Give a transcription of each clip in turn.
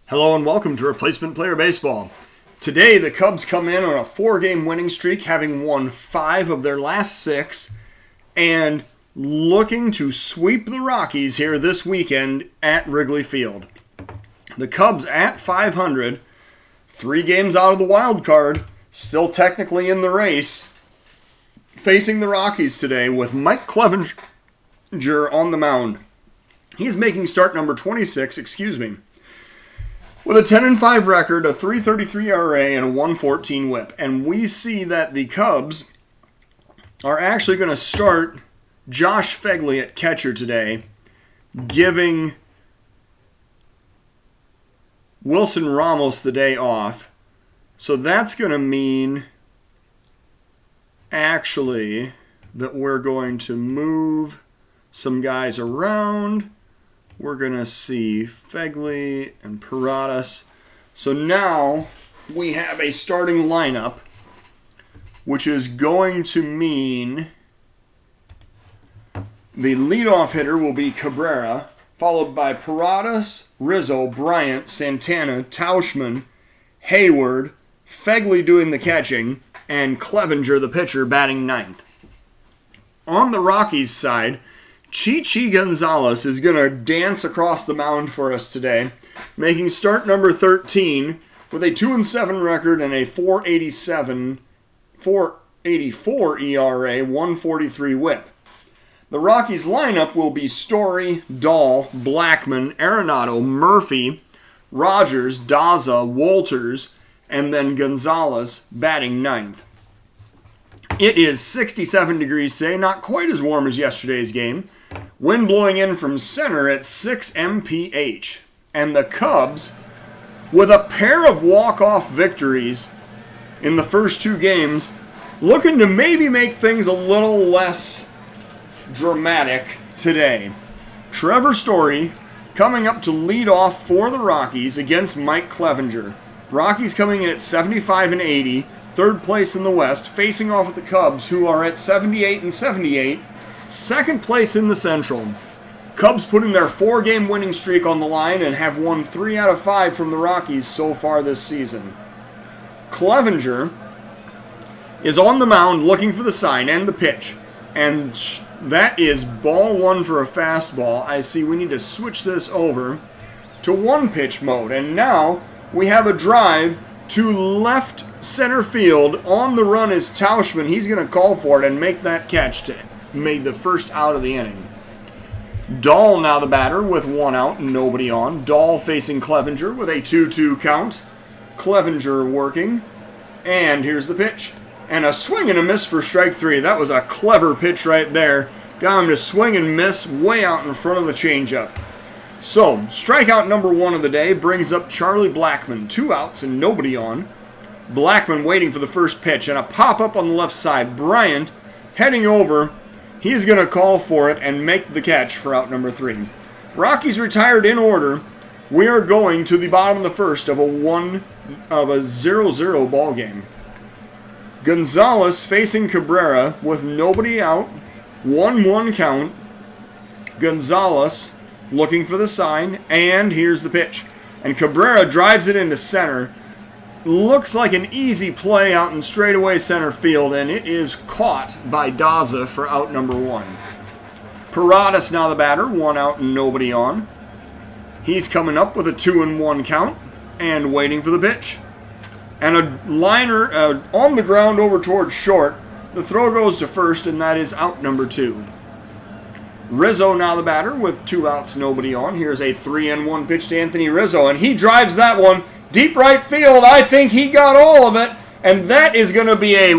Hello and welcome to Replacement Player Baseball. Today the Cubs come in on a 4-game winning streak, having won 5 of their last 6, and looking to sweep the Rockies here this weekend at Wrigley Field. The Cubs at 500, 3 games out of the wild card, still technically in the race, facing the Rockies today with Mike Clevenger on the mound. He's making start number 26, with a 10-5 record, a 3.33 ERA, and a 1.14 WHIP. And we see that the Cubs are actually going to start Josh Phegley at catcher today, giving Wilson Ramos the day off. So that's going to mean, actually, that we're going to move some guys around. We're going to see Phegley and Paradas. So now we have a starting lineup, which is going to mean the leadoff hitter will be Cabrera, followed by Paradas, Rizzo, Bryant, Santana, Tauchman, Hayward, Phegley doing the catching, and Clevenger, the pitcher, batting ninth. On the Rockies side, Chichi Gonzalez is going to dance across the mound for us today, making start number 13 with a 2-7 record and a 4.84 ERA, 1.43 WHIP. The Rockies lineup will be Story, Dahl, Blackman, Arenado, Murphy, Rogers, Daza, Walters, and then Gonzalez batting ninth. It is 67 degrees today, not quite as warm as yesterday's game. Wind blowing in from center at 6 mph. And the Cubs, with a pair of walk-off victories in the first 2 games, looking to maybe make things a little less dramatic today. Trevor Story coming up to lead off for the Rockies against Mike Clevenger. Rockies coming in at 75 and 80, third place in the West, facing off with the Cubs, who are at 78 and 78. Second place in the Central. Cubs putting their 4-game winning streak on the line and have won 3 out of 5 from the Rockies so far this season. Clevenger is on the mound looking for the sign and the pitch. And that is ball 1 for a fastball. I see we need to switch this over to 1-pitch mode. And now we have a drive to left center field. On the run is Tauchman. He's going to call for it and make that catch to made the first out of the inning. Dahl now the batter with 1 out and nobody on. Dahl facing Clevenger with a 2-2 count. Clevenger working. And here's the pitch. And a swing and a miss for strike 3. That was a clever pitch right there. Got him to swing and miss way out in front of the changeup. So, strikeout number 1 of the day brings up Charlie Blackman. 2 outs and nobody on. Blackman waiting for the first pitch and a pop-up on the left side. Bryant heading over. He's going to call for it and make the catch for out number 3. Rockies retired in order. We are going to the bottom of the first of a 0-0 ball game. Gonzalez facing Cabrera with nobody out. 1-1 count. Gonzalez looking for the sign, and here's the pitch. And Cabrera drives it into center. Looks like an easy play out in straightaway center field, and it is caught by Daza for out number 1. Paradas now the batter, 1 out and nobody on. He's coming up with a 2-1 count and waiting for the pitch. And a liner on the ground over towards short. The throw goes to first, and that is out number 2. Rizzo now the batter with 2 outs, nobody on. Here's a 3-1 pitch to Anthony Rizzo, and he drives that one deep right field. I think he got all of it, and that is going to be a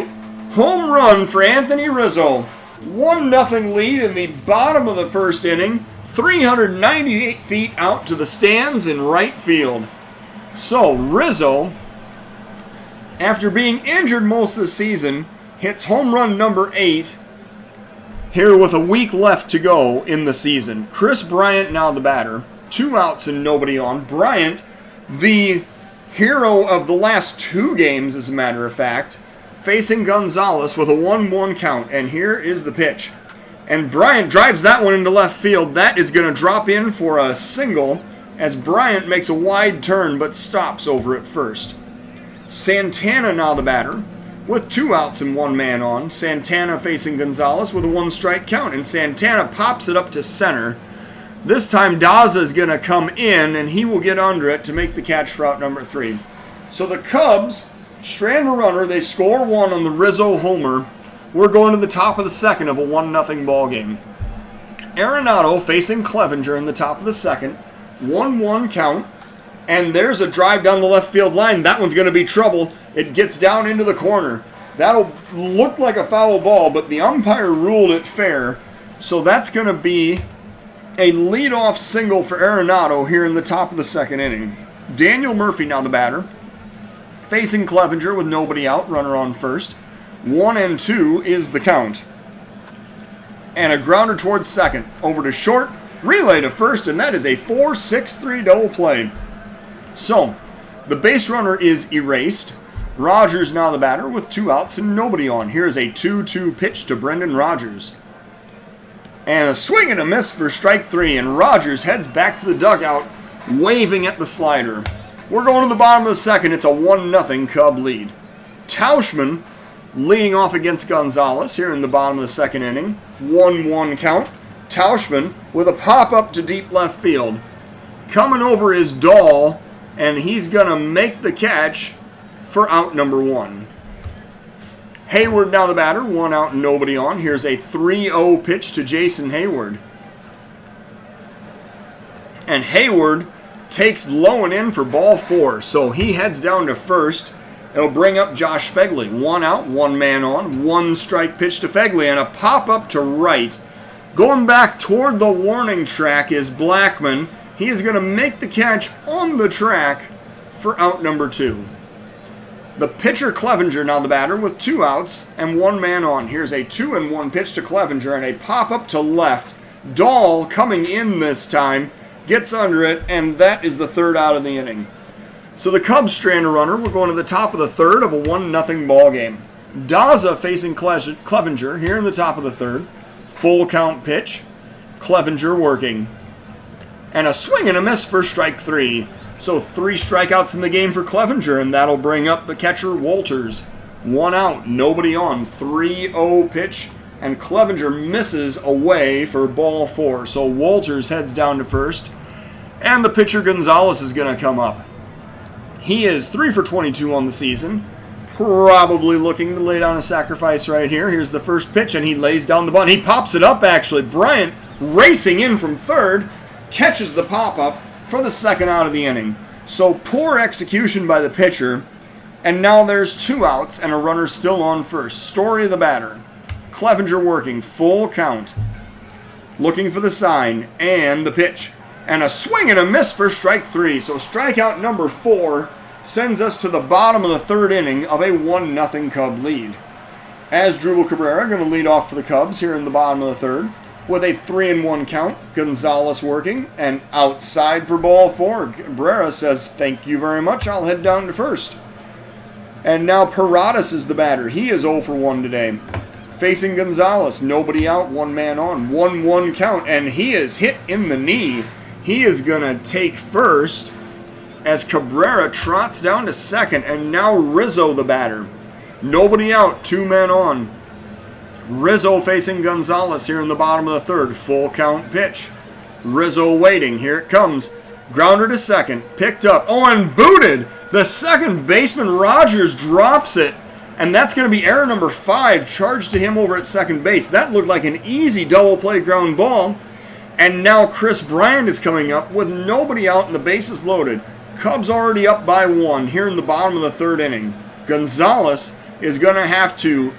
home run for Anthony Rizzo. 1-0 lead in the bottom of the first inning. 398 feet out to the stands in right field. So Rizzo, after being injured most of the season, hits home run number 8 here with a week left to go in the season. Chris Bryant now the batter. 2 outs and nobody on. Bryant, the hero of the last 2 games, as a matter of fact, facing Gonzalez with a 1-1 count. And here is the pitch. And Bryant drives that one into left field. That is going to drop in for a single as Bryant makes a wide turn but stops over at first. Santana now the batter, with 2 outs and 1 man on. Santana facing Gonzalez with a 1-strike count, and Santana pops it up to center. This time Daza is going to come in, and he will get under it to make the catch for out number 3. So the Cubs strand a runner. They score 1 on the Rizzo homer. We're going to the top of the second of a 1-0 ball game. Arenado facing Clevenger in the top of the second. 1-1 count. And there's a drive down the left field line. That one's going to be trouble. It gets down into the corner. That'll look like a foul ball, but the umpire ruled it fair. So that's going to be a leadoff single for Arenado here in the top of the second inning. Daniel Murphy now the batter. Facing Clevenger with nobody out, runner on first. 1-2 is the count. And a grounder towards second. Over to short, relay to first, and that is a 4-6-3 double play. So, the base runner is erased. Rogers now the batter with 2 outs and nobody on. Here's a 2-2 pitch to Brendan Rogers. And a swing and a miss for strike 3, and Rogers heads back to the dugout, waving at the slider. We're going to the bottom of the second. It's a 1-0 Cub lead. Tauschman leading off against Gonzalez here in the bottom of the second inning. 1-1 count. Tauschman with a pop-up to deep left field. Coming over is Dahl, and he's going to make the catch for out number 1. Hayward now the batter, 1 out and nobody on. Here's a 3-0 pitch to Jason Hayward. And Hayward takes low and in for ball 4, so he heads down to first. It'll bring up Josh Fegley. 1 out, 1 man on, 1-strike pitch to Fegley, and a pop-up to right. Going back toward the warning track is Blackman. He is going to make the catch on the track for out number 2. The pitcher Clevenger now the batter with 2 outs and 1 man on. Here's a 2-1 pitch to Clevenger and a pop-up to left. Dahl coming in this time, gets under it, and that is the 3rd out of the inning. So the Cubs strand a runner. We're going to the top of the 3rd of a 1-0 ball game. Daza facing Clevenger here in the top of the 3rd. Full count pitch. Clevenger working. And a swing and a miss for strike 3. So 3 strikeouts in the game for Clevenger, and that'll bring up the catcher Walters. 1 out, nobody on, 3-0 pitch, and Clevenger misses away for ball 4. So Walters heads down to first, and the pitcher Gonzalez is going to come up. He is 3 for 22 on the season, probably looking to lay down a sacrifice right here. Here's the first pitch, and he lays down the bunt. He pops it up, actually. Bryant racing in from third, catches the pop-up for the 2nd out of the inning. So poor execution by the pitcher, and now there's 2 outs and a runner still on first. Story of the batter. Clevenger working, full count. Looking for the sign, and the pitch. And a swing and a miss for strike 3. So strikeout number 4 sends us to the bottom of the 3rd inning of a 1-0 Cub lead. Asdrubal Cabrera going to lead off for the Cubs here in the bottom of the 3rd. With a 3-1 count, Gonzalez working, and outside for ball 4. Cabrera says, thank you very much, I'll head down to first. And now Paradas is the batter. He is 0 for 1 today. Facing Gonzalez, nobody out, 1 man on, 1-1 count, and he is hit in the knee. He is going to take first as Cabrera trots down to second, and now Rizzo the batter. Nobody out, 2 men on. Rizzo facing Gonzalez here in the bottom of the 3rd. Full count pitch. Rizzo waiting. Here it comes. Grounder to second. Picked up. Oh, and booted. The second baseman, Rogers, drops it. And that's going to be error number 5 charged to him over at second base. That looked like an easy double play ground ball. And now Chris Bryant is coming up with nobody out and the bases loaded. Cubs already up by 1 here in the bottom of the 3rd inning. Gonzalez is going to have to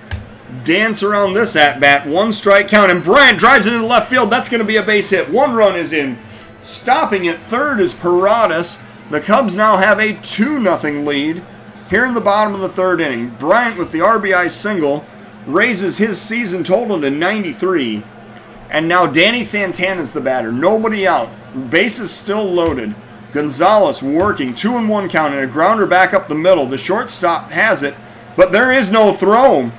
dance around this at-bat. 1-strike count, and Bryant drives it into left field. That's going to be a base hit. 1 run is in. Stopping at 3rd is Paradas. The Cubs now have a 2-0 lead here in the bottom of the 3rd inning. Bryant with the RBI single raises his season total to 93. And now Danny Santana's the batter. Nobody out. Bases still loaded. Gonzalez working. 2-1 count and a grounder back up the middle. The shortstop has it, but there is no throw.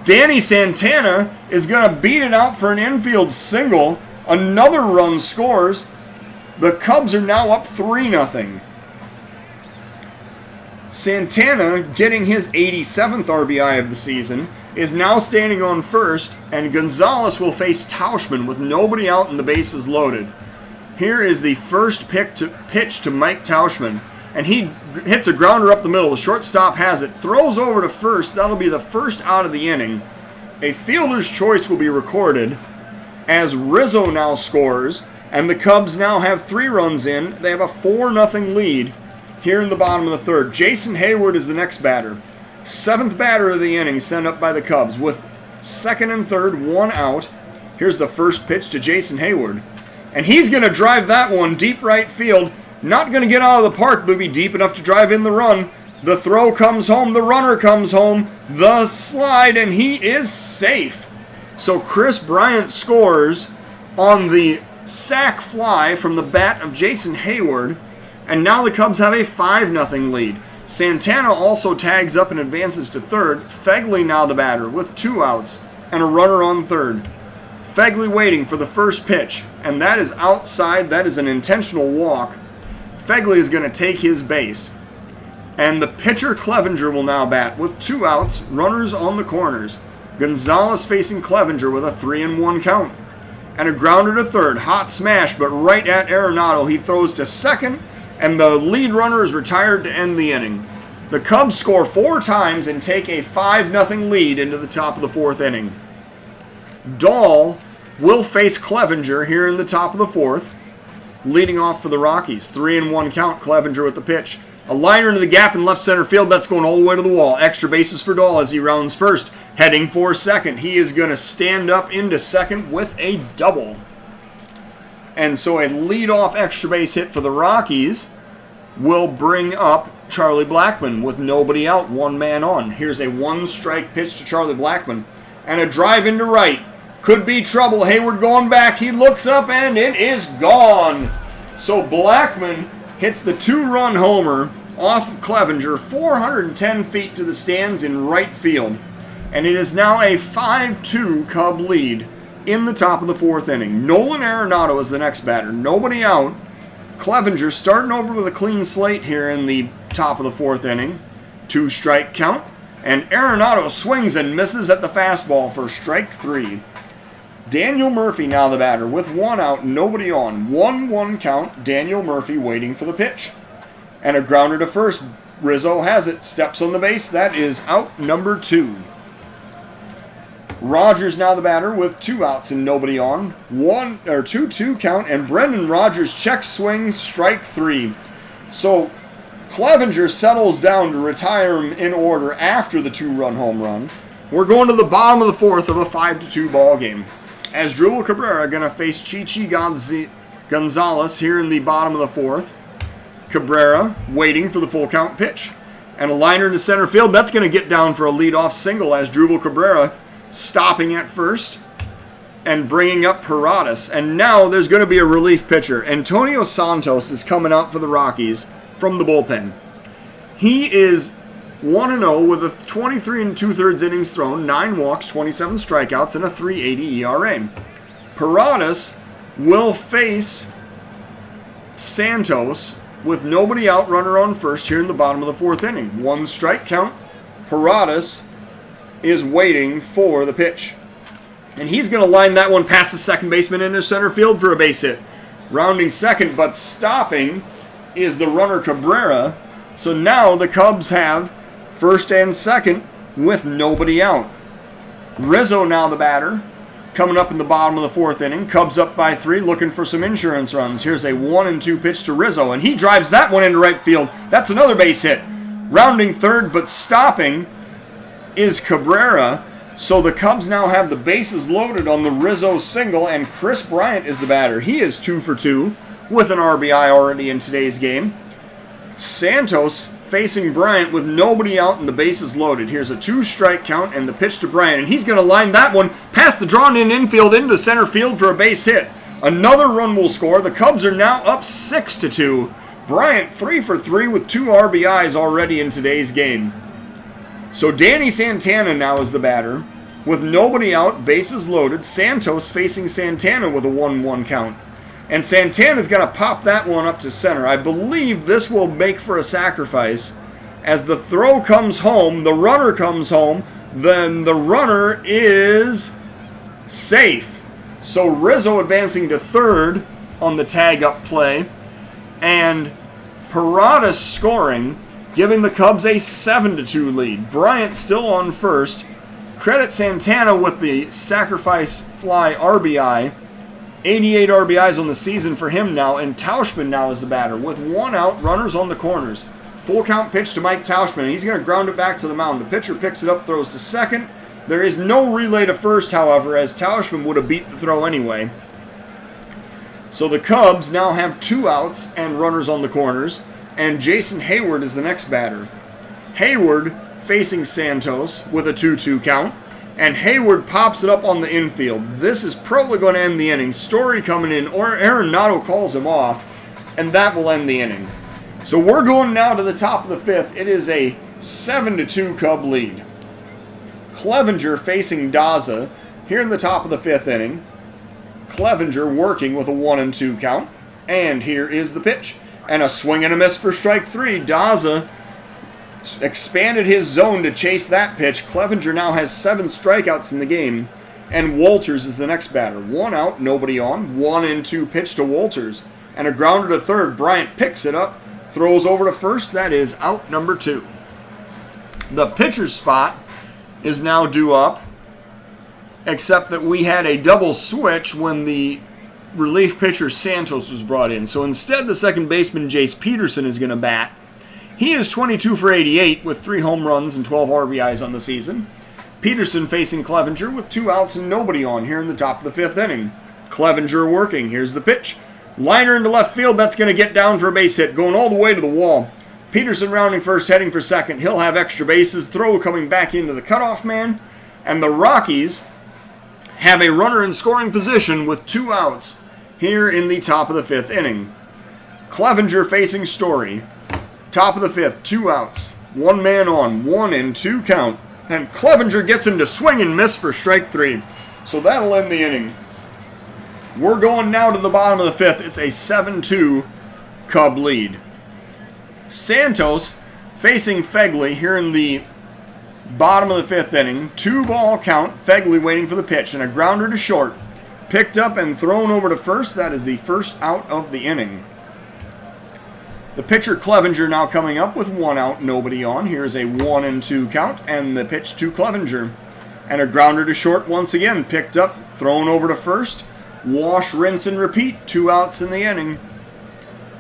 Danny Santana is going to beat it out for an infield single. Another run scores. The Cubs are now up 3-0. Santana, getting his 87th RBI of the season, is now standing on first, and Gonzalez will face Tauschman with nobody out and the bases loaded. Here is the first pitch to Mike Tauschman, and he hits a grounder up the middle. The shortstop has it, throws over to first. That'll be the first out of the inning. A fielder's choice will be recorded as Rizzo now scores, and the Cubs now have 3 runs in. They have a 4-0 lead here in the bottom of the third. Jason Hayward is the next batter. 7th batter of the inning sent up by the Cubs with second and third, 1 out. Here's the first pitch to Jason Hayward. And he's going to drive that one deep right field. Not going to get out of the park, but be deep enough to drive in the run. The throw comes home, the runner comes home, the slide, and he is safe. So Chris Bryant scores on the sac fly from the bat of Jason Hayward. And now the Cubs have a 5-0 lead. Santana also tags up and advances to third. Fegley now the batter with 2 outs and a runner on third. Fegley waiting for the first pitch, and that is outside. That is an intentional walk. Fegley is going to take his base. And the pitcher Clevenger will now bat with 2 outs, runners on the corners. Gonzalez facing Clevenger with a 3-1 count. And a grounder to third. Hot smash, but right at Arenado. He throws to second, and the lead runner is retired to end the inning. The Cubs score 4 times and take a 5-0 lead into the top of the 4th inning. Dahl will face Clevenger here in the top of the 4th. Leading off for the Rockies. 3-1 count, Clevenger with the pitch. A liner into the gap in left center field. That's going all the way to the wall. Extra bases for Dahl as he rounds first. Heading for second. He is going to stand up into second with a double. And so a leadoff extra base hit for the Rockies will bring up Charlie Blackmon with nobody out, 1 man on. Here's a 1-strike pitch to Charlie Blackmon. And a drive into right. Could be trouble. Hayward going back. He looks up and it is gone. So Blackmon hits the 2-run homer off of Clevenger, 410 feet to the stands in right field. And it is now a 5-2 Cub lead in the top of the 4th inning. Nolan Arenado is the next batter. Nobody out. Clevenger starting over with a clean slate here in the top of the 4th inning. 2-strike count. And Arenado swings and misses at the fastball for strike 3. Daniel Murphy now the batter with 1 out, nobody on. 1-1 count, Daniel Murphy waiting for the pitch. And a grounder to first. Rizzo has it, steps on the base. That is out number 2. Rogers now the batter with 2 outs and nobody on. 2-2 count, and Brendan Rodgers check swing, strike 3. So Clevenger settles down to retire him in order after the 2-run home run. We're going to the bottom of the 4th of a 5-2 ball game. As Drupal Cabrera going to face Chichi Gonzalez here in the bottom of the 4th. Cabrera waiting for the full count pitch. And a liner into center field. That's going to get down for a leadoff single as Drupal Cabrera stopping at first and bringing up Paradas. And now there's going to be a relief pitcher. Antonio Santos is coming out for the Rockies from the bullpen. He is 1-0 with a 23 2/3 innings thrown, 9 walks, 27 strikeouts, and a 3.80 ERA. Paradas will face Santos with nobody out, runner on first here in the bottom of the 4th inning. 1 strike count. Paradas is waiting for the pitch. And he's going to line that one past the second baseman into center field for a base hit. Rounding second, but stopping is the runner Cabrera. So now the Cubs have first and second with nobody out. Rizzo now the batter, coming up in the bottom of the 4th inning. Cubs up by 3, looking for some insurance runs. Here's a 1-2 pitch to Rizzo, and he drives that one into right field. That's another base hit. Rounding third, but stopping is Cabrera. So the Cubs now have the bases loaded on the Rizzo single, and Chris Bryant is the batter. He is 2 for 2 with an RBI already in today's game. Santos facing Bryant with nobody out and the bases loaded. Here's a 2-strike count and the pitch to Bryant, and he's going to line that one past the drawn-in infield into center field for a base hit. Another run will score. The Cubs are now up 6-2. Bryant 3 for 3 with 2 RBIs already in today's game. So Danny Santana now is the batter with nobody out, bases loaded. Santos facing Santana with a 1-1 count. And Santana's going to pop that one up to center. I believe this will make for a sacrifice. As the throw comes home, the runner comes home, then the runner is safe. So Rizzo advancing to third on the tag-up play. And Parada scoring, giving the Cubs a 7-2 lead. Bryant still on first. Credit Santana with the sacrifice fly RBI. 88 RBIs on the season for him now, and Tauschman now is the batter with one out, runners on the corners. Full count pitch to Mike Tauschman, and he's going to ground it back to the mound. The pitcher picks it up, throws to second. There is no relay to first, however, as Tauschman would have beat the throw anyway. So the Cubs now have 2 outs and runners on the corners, and Jason Hayward is the next batter. Hayward facing Santos with a 2-2 count. And Hayward pops it up on the infield. This is probably going to end the inning. Story coming in, or Arenado calls him off, and that will end the inning. So we're going now to the top of the 5th. It is a 7-2 Cub lead. Clevenger facing Daza here in the top of the 5th inning. Clevenger working with a 1-2 count. And here is the pitch. And a swing and a miss for strike 3. Daza expanded his zone to chase that pitch. Clevenger now has 7 strikeouts in the game. And Walters is the next batter. 1 out, nobody on. 1-2 pitch to Walters. And a grounder to third. Bryant picks it up, throws over to first. That is out number 2. The pitcher's spot is now due up, except that we had a double switch when the relief pitcher Santos was brought in. So instead, the second baseman Jace Peterson is going to bat. He is 22 for 88 with 3 home runs and 12 RBIs on the season. Peterson facing Clevenger with 2 outs and nobody on here in the top of the 5th inning. Clevenger working. Here's the pitch. Liner into left field. That's going to get down for a base hit, going all the way to the wall. Peterson rounding first, heading for second. He'll have extra bases. Throw coming back into the cutoff man. And the Rockies have a runner in scoring position with 2 outs here in the top of the 5th inning. Clevenger facing Story. Top of the 5th, 2 outs. 1 man on, 1-2 count. And Clevenger gets him to swing and miss for strike 3. So that'll end the inning. We're going now to the bottom of the 5th. It's a 7-2 Cub lead. Santos facing Fegley here in the bottom of the 5th inning. 2-ball count. Fegley waiting for the pitch. And a grounder to short. Picked up and thrown over to first. That is the first out of the inning. The pitcher Clevenger now coming up with 1 out, nobody on. Here's a 1-2 count, and the pitch to Clevenger. And a grounder to short once again, picked up, thrown over to first. Wash, rinse, and repeat, 2 outs in the inning.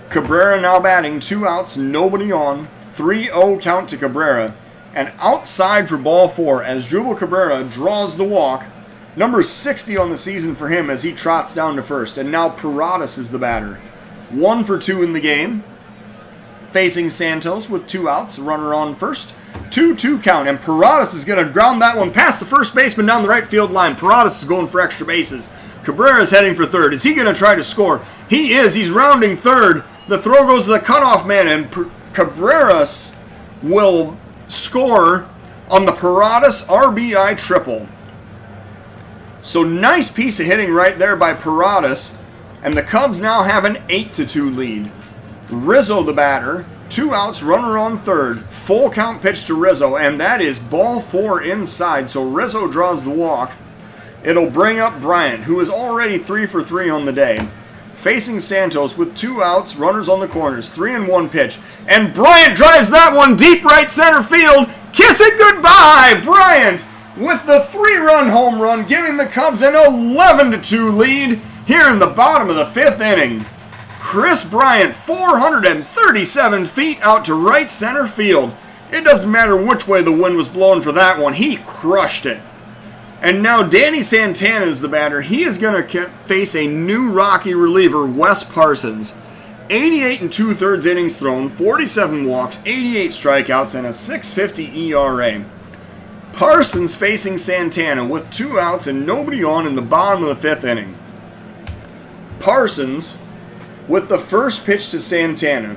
Cabrera now batting, 2 outs, nobody on. 3-0 count to Cabrera. And outside for ball 4 as Jubal Cabrera draws the walk. Number 60 on the season for him as he trots down to first. And now Paradas is the batter. 1 for 2 in the game. Facing Santos with 2 outs, runner on first. 2-2 count, and Paradas is going to ground that one past the first baseman down the right field line. Paradas is going for extra bases. Cabrera is heading for third. Is he going to try to score? He is. He's rounding third. The throw goes to the cutoff man, and Cabrera will score on the Paradas RBI triple. So nice piece of hitting right there by Paradas, and the Cubs now have an 8-2 lead. Rizzo the batter, 2 outs, runner on third. Full count pitch to Rizzo, and that is ball 4 inside. So Rizzo draws the walk. It'll bring up Bryant, who is already 3 for 3 on the day. Facing Santos with 2 outs, runners on the corners, 3-1 pitch. And Bryant drives that one deep right center field. Kiss it goodbye! Bryant with the 3-run home run, giving the Cubs an 11-2 lead here in the bottom of the 5th inning. Chris Bryant, 437 feet out to right center field. It doesn't matter which way the wind was blowing for that one. He crushed it. And now Danny Santana is the batter. He is going to face a new Rocky reliever, Wes Parsons. 88 2/3 innings thrown, 47 walks, 88 strikeouts, and a 6.50 ERA. Parsons facing Santana with 2 outs and nobody on in the bottom of the 5th inning. Parsons with the first pitch to Santana.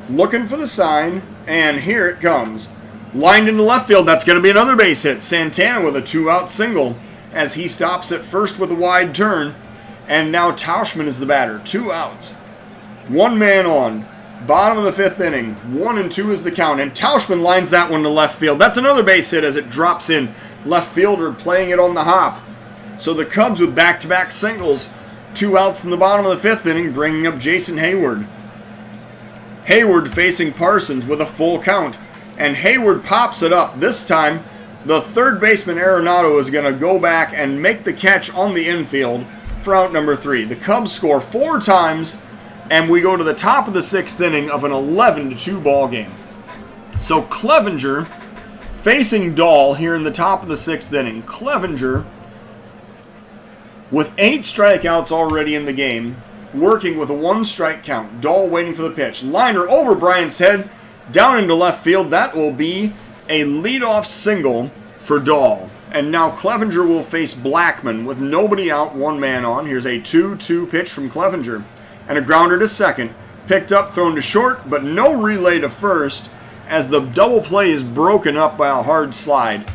Looking for the sign, and here it comes. Lined into left field, that's going to be another base hit. Santana with a 2-out single as he stops at first with a wide turn. And now Tauschman is the batter. 2 outs. 1 man on. Bottom of the 5th inning. 1-2 is the count. And Tauschman lines that one to left field. That's another base hit as it drops in. Left fielder playing it on the hop. So the Cubs with back-to-back singles. 2 outs in the bottom of the 5th inning, bringing up Jason Hayward. Hayward facing Parsons with a full count. And Hayward pops it up. This time, the third baseman Arenado is going to go back and make the catch on the infield for out number 3. The Cubs score 4 times, and we go to the top of the 6th inning of an 11-2 ball game. So Clevenger facing Dahl here in the top of the 6th inning. Clevenger with 8 strikeouts already in the game, working with a 1-strike count. Dahl waiting for the pitch. Liner over Bryant's head, down into left field. That will be a leadoff single for Dahl. And now Clevenger will face Blackman with nobody out, 1 man on. Here's a 2-2 pitch from Clevenger. And a grounder to second. Picked up, thrown to short, but no relay to first as the double play is broken up by a hard slide.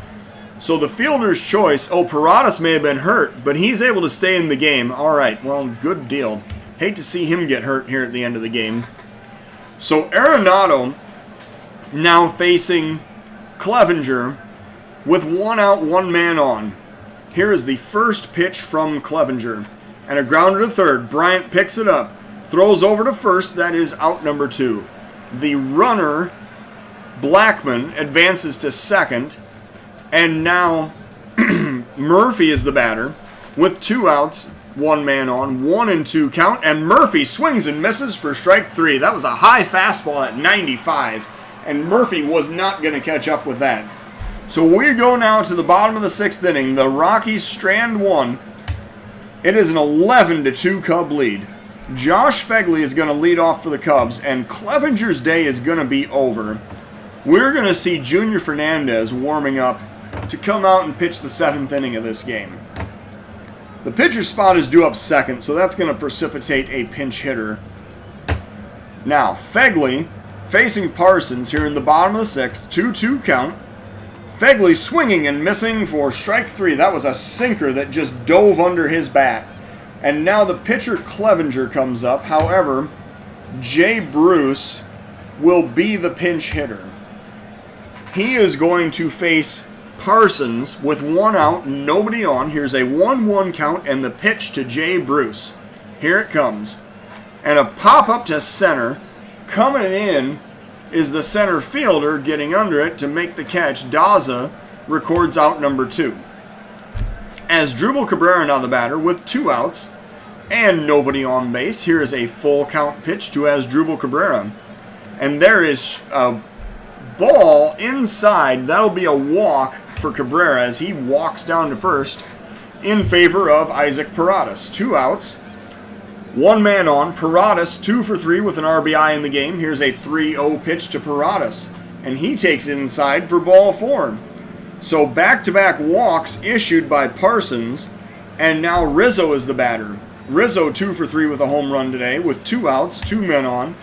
So the fielder's choice, Paradas may have been hurt, but he's able to stay in the game. All right, well, good deal. Hate to see him get hurt here at the end of the game. So Arenado now facing Clevenger with 1 out, 1 man on. Here is the first pitch from Clevenger. And a grounder to third. Bryant picks it up. Throws over to first. That is out number 2. The runner, Blackman, advances to second. And now Murphy is the batter with 2 outs, 1 man on, 1-2 count. And Murphy swings and misses for strike 3. That was a high fastball at 95. And Murphy was not going to catch up with that. So we go now to the bottom of the 6th inning. The Rockies strand 1. It is an 11-2 Cub lead. Josh Phegley is going to lead off for the Cubs, and Clevenger's day is going to be over. We're going to see Junior Fernandez warming up to come out and pitch the 7th inning of this game. The pitcher spot is due up second, so that's going to precipitate a pinch hitter. Now, Phegley facing Parsons here in the bottom of the 6th. 2-2 count. Phegley swinging and missing for strike 3. That was a sinker that just dove under his bat. And now the pitcher Clevenger comes up. However, Jay Bruce will be the pinch hitter. He is going to face Parsons with 1 out, nobody on. Here's a 1-1 count and the pitch to Jay Bruce. Here it comes. And a pop up to center. Coming in is the center fielder getting under it to make the catch. Daza records out number 2. As Drupal Cabrera now the batter with 2 outs and nobody on base. Here is a full count pitch to Asdrubal Cabrera. And there is a ball inside. That'll be a walk for Cabrera as he walks down to first in favor of Isaac Paradas. 2 outs. 1 man on. Paradas 2 for 3 with an RBI in the game. Here's a 3-0 pitch to Paradas. And he takes inside for ball 4. So back-to-back walks issued by Parsons. And now Rizzo is the batter. Rizzo 2 for 3 with a home run today with 2 outs, 2 men on.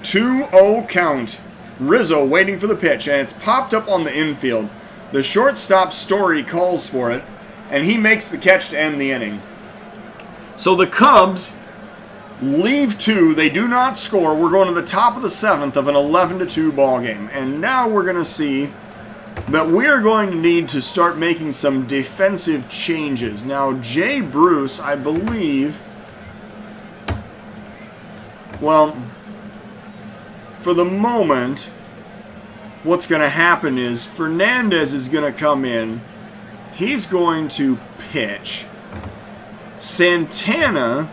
2-0 count. Rizzo waiting for the pitch. And it's popped up on the infield. The shortstop Story calls for it. And he makes the catch to end the inning. So the Cubs leave 2. They do not score. We're going to the top of the 7th of an 11-2 ball game. And now we're going to see that we are going to need to start making some defensive changes. Now, Jay Bruce, I believe, well, for the moment, what's going to happen is Fernandez is going to come in. He's going to pitch. Santana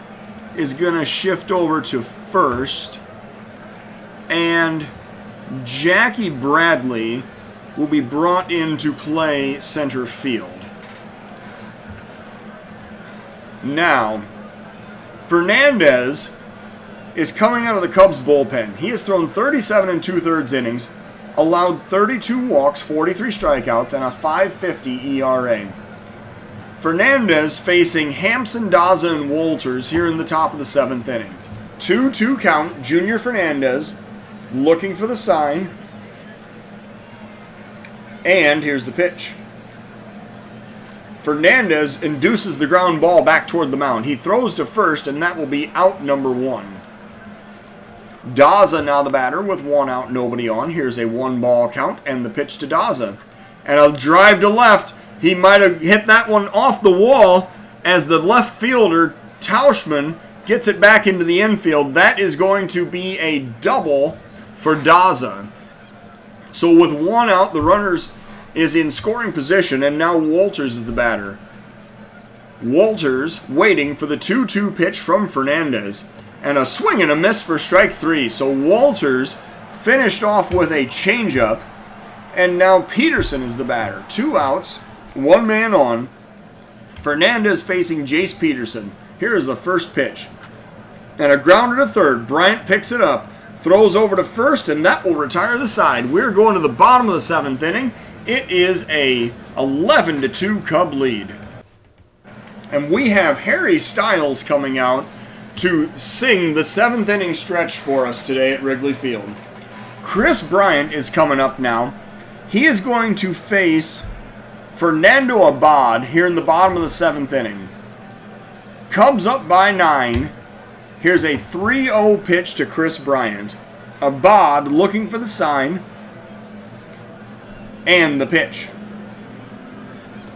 is going to shift over to first. And Jackie Bradley will be brought in to play center field. Now, Fernandez is coming out of the Cubs bullpen. He has thrown 37 2/3 innings, allowed 32 walks, 43 strikeouts, and a 5.50 ERA. Fernandez facing Hampson, Daza, and Wolters here in the top of the 7th inning. 2-2 count. Junior Fernandez looking for the sign. And here's the pitch. Fernandez induces the ground ball back toward the mound. He throws to first, and that will be out number 1. Daza now the batter with 1 out, nobody on. Here's a 1-ball count, and the pitch to Daza. And a drive to left. He might have hit that one off the wall as the left fielder, Tauschman, gets it back into the infield. That is going to be a double for Daza. So with 1 out, the runners is in scoring position, and now Walters is the batter. Walters waiting for the 2-2 pitch from Fernandez, and a swing and a miss for strike 3. So Walters finished off with a changeup, and now Peterson is the batter. 2 outs, 1 man on. Fernandez facing Jace Peterson. Here is the first pitch. And a grounder to third. Bryant picks it up, throws over to first, and that will retire the side. We're going to the bottom of the 7th inning. It is a 11-2 Cub lead. And we have Harry Styles coming out to sing the 7th inning stretch for us today at Wrigley Field. Chris Bryant is coming up now. He is going to face Fernando Abad here in the bottom of the 7th inning. Cubs up by 9. Here's a 3-0 pitch to Chris Bryant. Abad looking for the sign. And the pitch.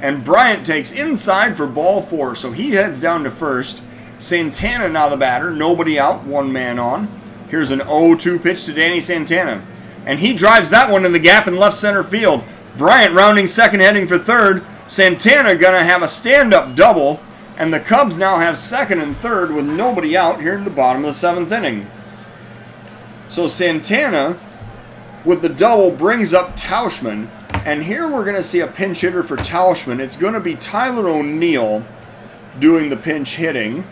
And Bryant takes inside for ball 4, so he heads down to first. Santana now the batter. Nobody out, 1 man on. Here's an 0-2 pitch to Danny Santana. And he drives that one in the gap in left center field. Bryant rounding second, heading for third. Santana going to have a stand-up double. And the Cubs now have second and third with nobody out here in the bottom of the 7th inning. So Santana with the double brings up Tauschman. And here we're going to see a pinch hitter for Tauschman. It's going to be Tyler O'Neill doing the pinch hitting.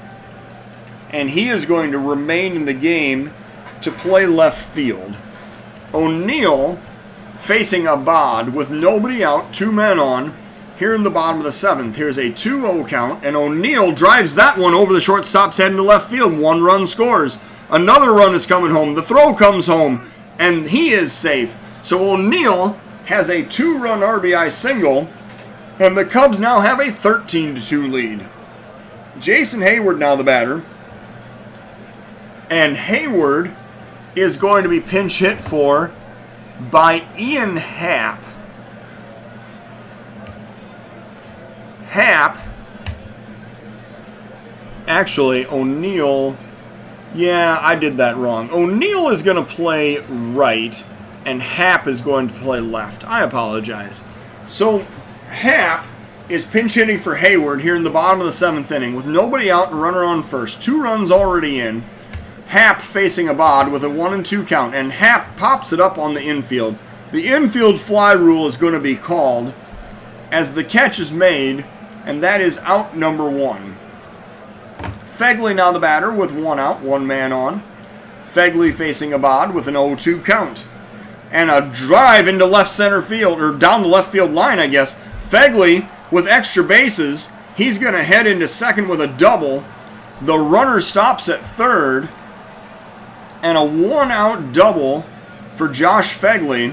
And he is going to remain in the game to play left field. O'Neill facing Abad with nobody out, 2 men on, here in the bottom of the 7th. Here's a 2-0 count, and O'Neill drives that one over the shortstop's head into left field. 1 run scores. Another run is coming home. The throw comes home, and he is safe. So O'Neill has a 2-run RBI single, and the Cubs now have a 13-2 lead. Jason Hayward now the batter, and Hayward is going to be pinch hit for by Ian Happ. Actually, O'Neill, yeah, I did that wrong. O'Neill is going to play right, and Happ is going to play left. I apologize. So, Happ is pinch hitting for Hayward here in the bottom of the 7th inning with nobody out and runner on first. 2 runs already in. Happ facing Abad with a 1-2 count, and Happ pops it up on the infield. The infield fly rule is going to be called as the catch is made, and that is out number 1. Fegley now the batter with 1 out, 1 man on. Fegley facing Abad with an 0-2 count. And a drive into left center field, or down the left field line, I guess. Fegley with extra bases. He's going to head into second with a double. The runner stops at third. And a 1-out double for Josh Fegley,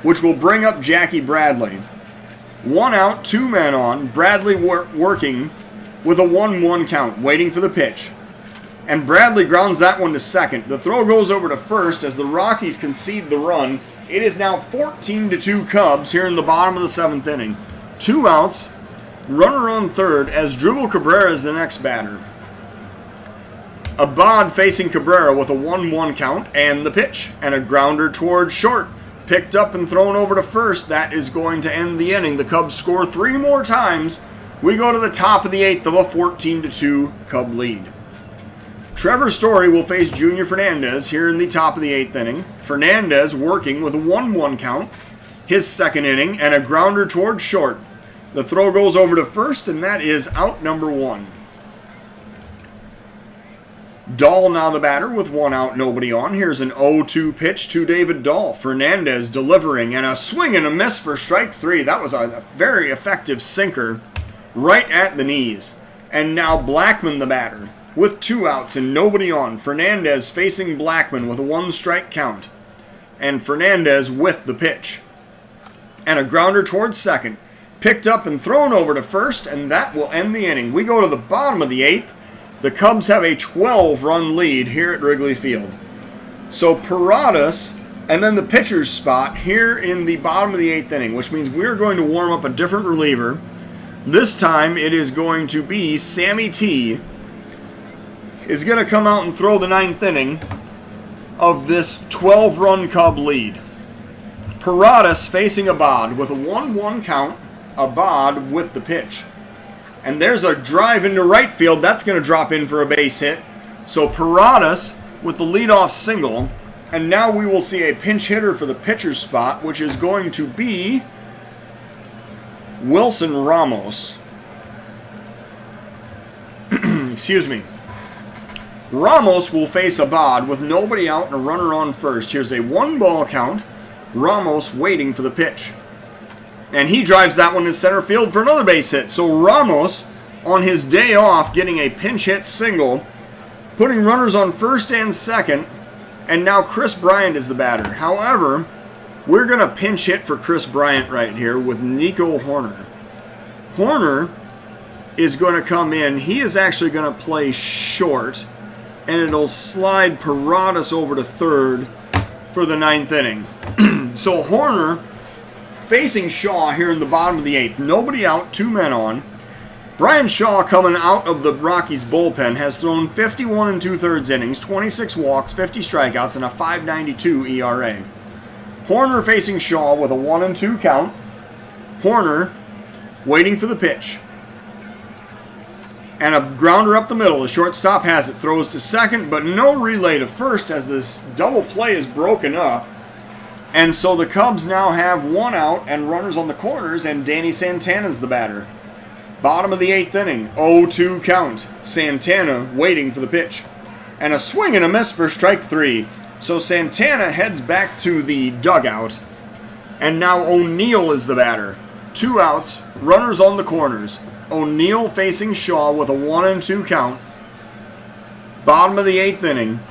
which will bring up Jackie Bradley. 1 out, 2 men on. Bradley working with a 1-1 count, waiting for the pitch. And Bradley grounds that one to second. The throw goes over to first as the Rockies concede the run. It is now 14-2 Cubs here in the bottom of the 7th inning. 2 outs, runner on third as Dribble Cabrera is the next batter. Abad facing Cabrera with a 1-1 count and the pitch. And a grounder towards short. Picked up and thrown over to first. That is going to end the inning. The Cubs score 3 more times. We go to the top of the 8th of a 14-2 Cub lead. Trevor Story will face Junior Fernandez here in the top of the 8th inning. Fernandez working with a 1-1 count. His second inning and a grounder towards short. The throw goes over to first, and that is out number 1. Dahl now the batter with 1 out, nobody on. Here's an 0-2 pitch to David Dahl. Fernandez delivering, and a swing and a miss for strike 3. That was a very effective sinker right at the knees. And now Blackman the batter with 2 outs and nobody on. Fernandez facing Blackman with a 1-strike count. And Fernandez with the pitch. And a grounder towards second. picked up and thrown over to first, and that will end the inning. We go to the bottom of the 8th. The Cubs have a 12-run lead here at Wrigley Field. So Paradas, and then the pitcher's spot here in the bottom of the 8th inning, which means we're going to warm up a different reliever. This time it is going to be Sammy T. is going to come out and throw the 9th inning of this 12-run Cub lead. Paradas facing Abad with a 1-1 count. Abad with the pitch. And there's a drive into right field. That's going to drop in for a base hit. So Paradas with the leadoff single. And now we will see a pinch hitter for the pitcher's spot, which is going to be Wilson Ramos. Excuse me. Ramos will face Abad with nobody out and a runner on first. Here's a 1-ball count. Ramos waiting for the pitch. And he drives that one to center field for another base hit. So Ramos, on his day off, getting a pinch hit single, putting runners on first and second, and now Chris Bryant is the batter. However, we're going to pinch hit for Chris Bryant right here with Nico Hoerner. Hoerner is going to come in. He is actually going to play short, and it'll slide Paradas over to third for the 9th inning. So Hoerner facing Shaw here in the bottom of the 8th. Nobody out, 2 men on. Brian Shaw, coming out of the Rockies bullpen, has thrown 51 2/3 innings, 26 walks, 50 strikeouts, and a 5.92 ERA. Hoerner facing Shaw with a 1-2 count. Hoerner waiting for the pitch. And a grounder up the middle. The shortstop has it. Throws to second, but no relay to first as this double play is broken up. And so the Cubs now have 1 out and runners on the corners, and Danny Santana's the batter. Bottom of the 8th inning, 0-2 count. Santana waiting for the pitch. And a swing and a miss for strike 3. So Santana heads back to the dugout. And now O'Neill is the batter. 2 outs, runners on the corners. O'Neill facing Shaw with a 1-2 count. Bottom of the 8th inning.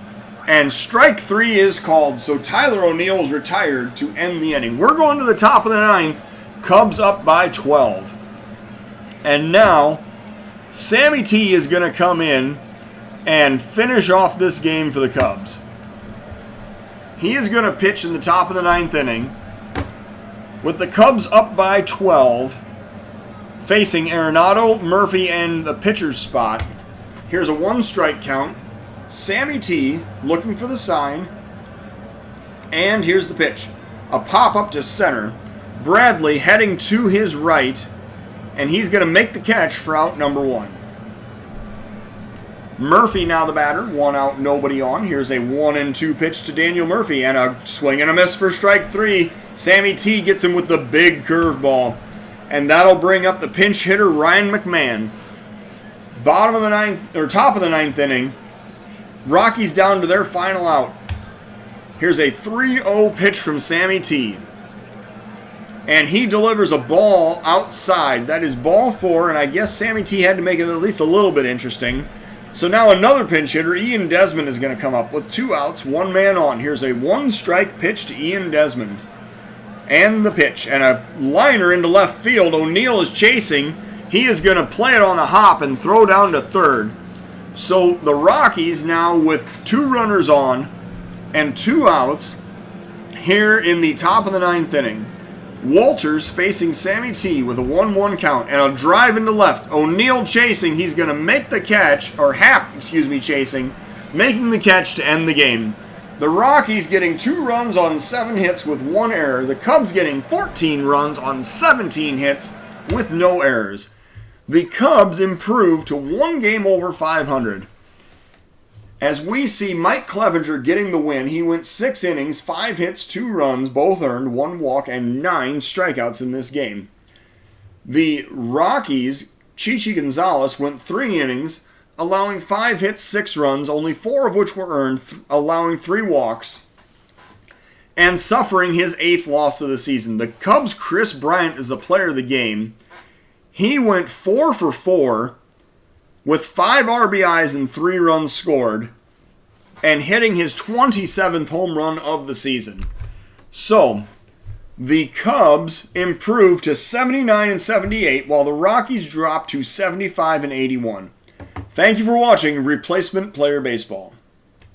And strike 3 is called, so Tyler O'Neill is retired to end the inning. We're going to the top of the 9th. Cubs up by 12. And now, Sammy T is going to come in and finish off this game for the Cubs. He is going to pitch in the top of the 9th inning. With the Cubs up by 12, facing Arenado, Murphy, and the pitcher's spot. Here's a 1-strike count. Sammy T looking for the sign. And here's the pitch. A pop up to center. Bradley heading to his right. And he's going to make the catch for out number 1. Murphy now the batter. 1 out, nobody on. Here's a 1-2 pitch to Daniel Murphy. And a swing and a miss for strike 3. Sammy T gets him with the big curveball. And that'll bring up the pinch hitter Ryan McMahon. Top of the 9th inning. Rockies down to their final out. Here's a 3-0 pitch from Sammy T. And he delivers a ball outside. That is ball 4, and I guess Sammy T had to make it at least a little bit interesting. So now another pinch hitter, Ian Desmond, is going to come up with 2 outs, 1 man on. Here's a 1-strike pitch to Ian Desmond. And the pitch. And a liner into left field. O'Neill is chasing. He is going to play it on the hop and throw down to third. So the Rockies now with 2 runners on and 2 outs here in the top of the 9th inning. Walters facing Sammy T with a 1-1 count and a drive into left. O'Neill chasing. He's going to make the catch, or chasing, making the catch to end the game. The Rockies getting 2 runs on 7 hits with 1 error. The Cubs getting 14 runs on 17 hits with no errors. The Cubs improved to 1 game over 500. As we see Mike Clevenger getting the win, he went 6 innings, 5 hits, 2 runs, both earned, 1 walk, and 9 strikeouts in this game. The Rockies, Chichi Gonzalez, went 3 innings, allowing 5 hits, 6 runs, only 4 of which were earned, allowing 3 walks, and suffering his 8th loss of the season. The Cubs' Chris Bryant is the player of the game. He went 4 for 4 with 5 RBIs and 3 runs scored and hitting his 27th home run of the season. So, The Cubs improved to 79 and 78, while the Rockies dropped to 75 and 81. Thank you for watching Replacement Player Baseball.